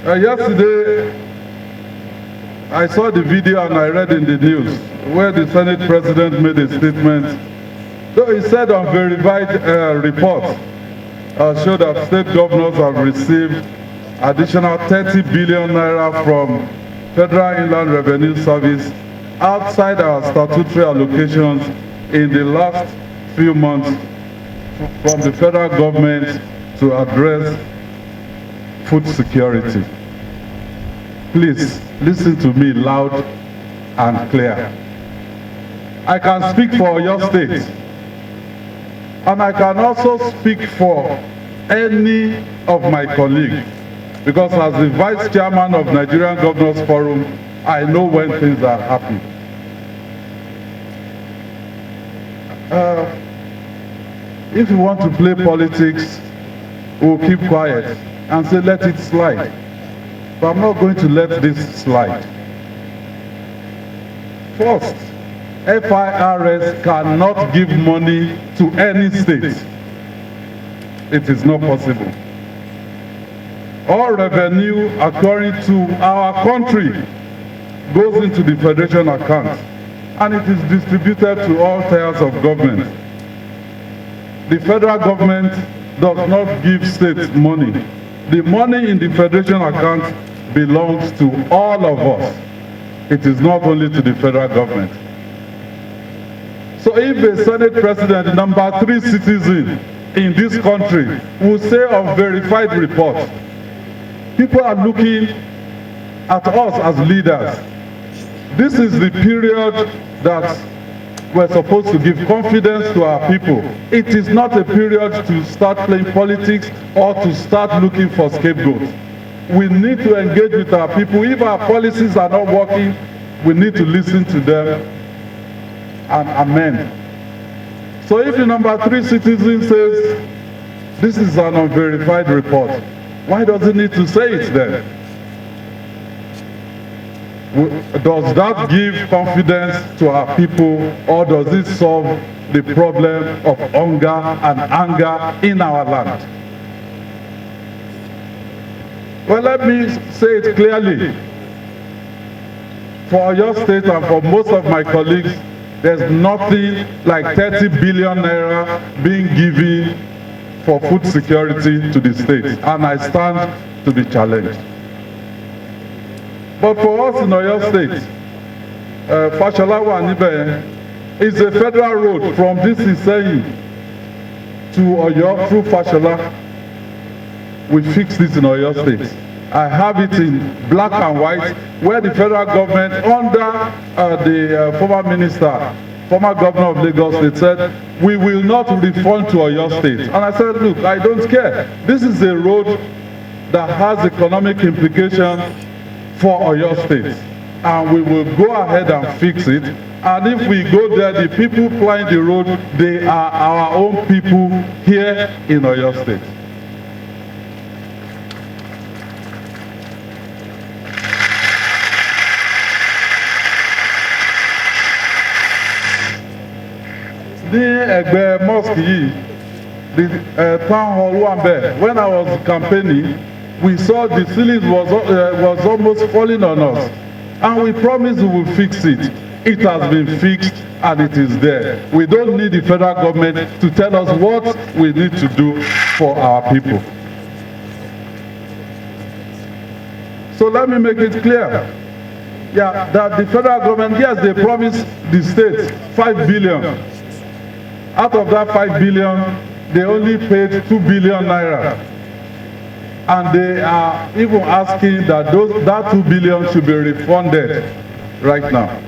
Yesterday, I saw the video and I read in the news where the Senate President made a statement. So he said on verified reports showed that state governors have received additional 30 billion naira from Federal Inland Revenue Service outside our statutory allocations in the last few months from the federal government to address food security. Please listen to me loud and clear. I can speak for your state, and I can also speak for any of my colleagues, because as the Vice Chairman of Nigerian Governors Forum, I know when things are happening. If you want to play politics, we'll keep quiet and say let it slide. But I'm not going to let this slide. First, FIRS cannot give money to any state. It is not possible. All revenue according to our country goes into the federation account, and it is distributed to all tiers of government. The federal government does not give states money. The money in the federation account belongs to all of us. It is not only to the federal government. So if a Senate President, number 3 citizen in this country, will say on verified reports, people are looking at us as leaders. This is the period that we're supposed to give confidence to our people. It is not a period to start playing politics or to start looking for scapegoats. We need to engage with our people. If our policies are not working, we need to listen to them and amend. So if the number 3 citizen says, this is an unverified report, why does he need to say it then? Does that give confidence to our people, or does it solve the problem of hunger and anger in our land? Well, let me say it clearly. For your state and for most of my colleagues, there's nothing like 30 billion naira being given for food security to the state, and I stand to be challenged. But for us in Oyo State, Fashalawa Nibe is a federal road from this Seyi to Oyo through Fashala. We fixed it in Oyo State. I have it in black and white, where the federal government, under the former minister, former governor of Lagos, they said, we will not refund to Oyo State. And I said, look, I don't care. This is a road that has economic implications for Oyo State, and we will go ahead and fix it. And if we go there, the people plying the road, they are our own people here in Oyo State. The Egbe Mosque, the town hall Wambe, when I was campaigning, we saw the ceiling was almost falling on us, and we promised we will fix it. It has been fixed and it is there. We don't need the federal government to tell us what we need to do for our people. So let me make it clear. Yeah, that the federal government, yes, they promised the states 5 billion. Out of that 5 billion, they only paid 2 billion naira. And they are even asking that that 2 billion should be refunded right now.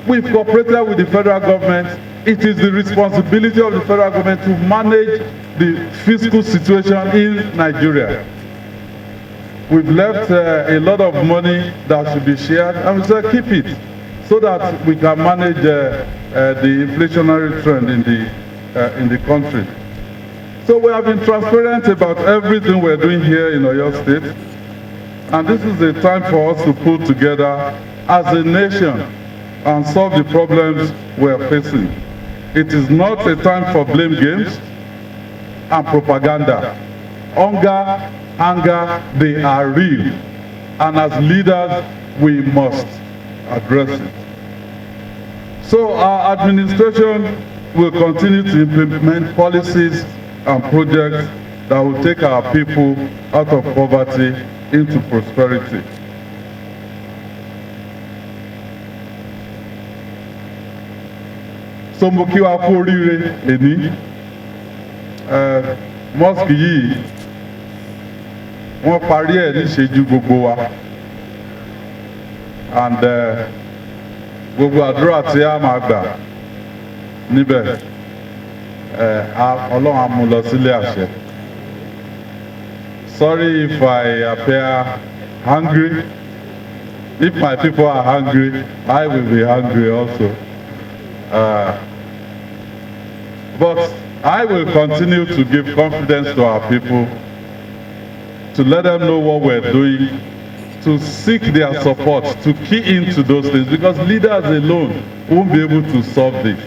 We've cooperated with the federal government. It is the responsibility of the federal government to manage the fiscal situation in Nigeria. We've left a lot of money that should be shared, and we said keep it so that we can manage the inflationary trend in the country. So we have been transparent about everything we're doing here in Oyo State, and this is a time for us to pull together as a nation and solve the problems we're facing. It is not a time for blame games and propaganda. Hunger anger, they are real. And as leaders, we must address it. So our administration will continue to implement policies and projects that will take our people out of poverty into prosperity. So mo kí wa kú oríire èní mosque yìí wọ́n parí ẹ̀ níṣẹ́jú gbogbo wa and gbogbo àdúrà tí a máa gbà níbẹ̀ Ọlọ́run á mú lọ sílé àṣẹ. Sorry if I appear hungry. If my people are hungry, I will be hungry also. But I will continue to give confidence to our people, to let them know what we're doing, to seek their support, to key into those things, because leaders alone won't be able to solve this.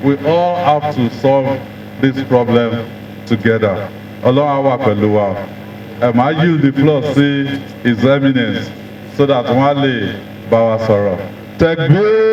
We all have to solve this problem together. Ọlọ́run á wà pẹ̀lú wa. I yield the floor to His Eminence so that wọ́n lè bá wa sọ̀rọ̀.